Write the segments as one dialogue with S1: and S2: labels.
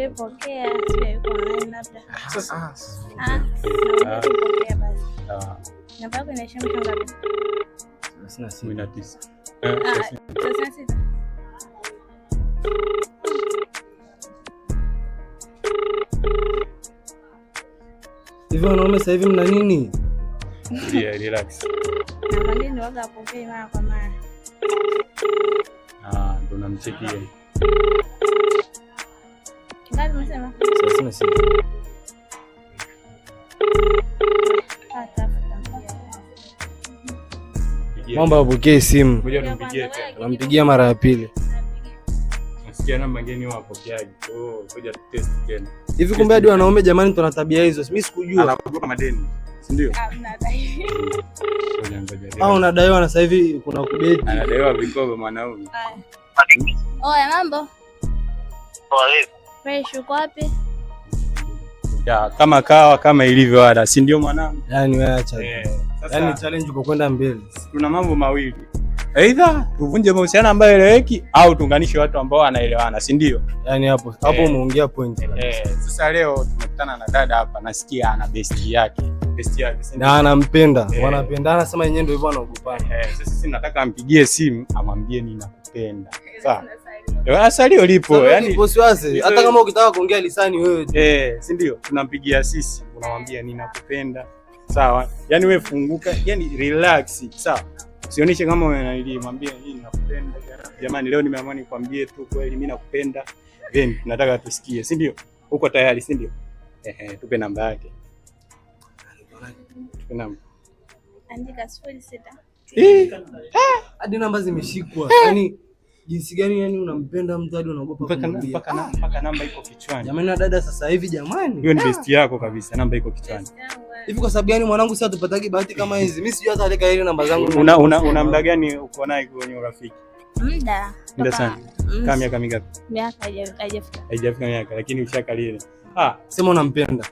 S1: Niambie pokea, sio yuko online labda.
S2: Sasa
S1: Pokea basi. Namba yako inaisha mwisho ngapi?
S2: 19.
S1: Sasa
S3: hivi wanaume sasa hivi mna nini?
S2: Relax.
S1: namba ndio ndio apokee mara kwa mara.
S2: Ndo namchekia.
S1: Ngapi umesema?
S3: 36. Mambo apokee simu.
S2: Ngoja nimpigie tena.
S3: Nampigia mara ya pili.
S2: Nasikia namba ngeni wapokeaje. Ngoja tutest tena.
S3: Hivi kumbe hadi wanaume jamani tuna tabia hizo. Mimi sikujua.
S2: Anakupa madeni. Si ndio?
S3: Unadaiwa na sasa hivi kuna kubeti.
S2: Anadaiwa vikoba mwanaume.
S1: Oya, mambo? Fresh, uko wapi?
S2: Ya, kama ilivyo ada, si ndio mwanangu?
S3: Yaani wewe acha.
S2: Sasa
S3: challenge uko kwenda mbele.
S2: Tuna mambo mawili. Aidha tuvunje mahusiano ambayo eleweki au tuunganishe watu ambao wanaelewana, si ndio?
S3: Yaani hapo umeongea point kabisa.
S2: Sasa leo tumekutana na dada hapa, nasikia ana bestie yake.
S3: Na anampenda. Wanapendana, sema yenyewe ndio hivyo anaogopana.
S2: Sasa sisi nataka ampigie simu amwambie ninakupenda. Sawa? Salio lipo, yani
S3: wasiwasi. Hata kama ukitaka kuongea lisani wewe.
S2: Si ndio? Tunampigia sisi, unamwambia ninakupenda. Sawa? Yani wewe funguka, yani relax. Sawa? Usionyeshe kama unanimwambia ninakupenda. Jamani, leo nimeamua nikwambie tu kweli mimi nakupenda. Then tunataka tusikie, si ndio? Uko tayari, si ndio? Tupe namba yake. Tupe namba.
S1: Andika 06.
S3: Hadi namba zimeshikwa. Yaani jinsi gani yani unampenda mtu hadi unaogopa kumwambia.
S2: Mpaka namba iko kichwani.
S3: Jamani na dada sasa hivi jamani.
S2: Hiyo ni best yako kabisa, namba iko kichwani.
S3: Hivi kwa sababu gani mwanangu sasa tupataki bahati kama hizi? Mimi sijui hata aleka ile namba zangu.
S2: Una muda gani uko naye kwenye urafiki?
S1: Muda
S2: sana. Kama miaka mingapi?
S1: Miaka
S2: haijafika miaka, lakini ushakalile.
S3: Sema unampenda.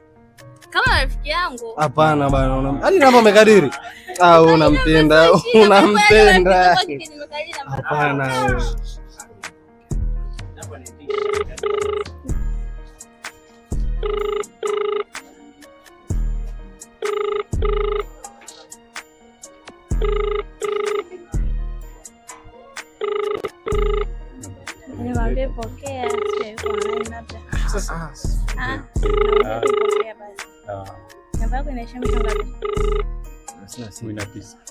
S1: Kama rafiki yangu.
S3: Hapana bana, hadi namba umekadiri. Unampenda. Hapana.
S1: Niambie pokea, sio yuko online labda.
S2: Sasa
S1: Pokea basi. Namba yako inaisha mwisho ngapi?
S3: 19.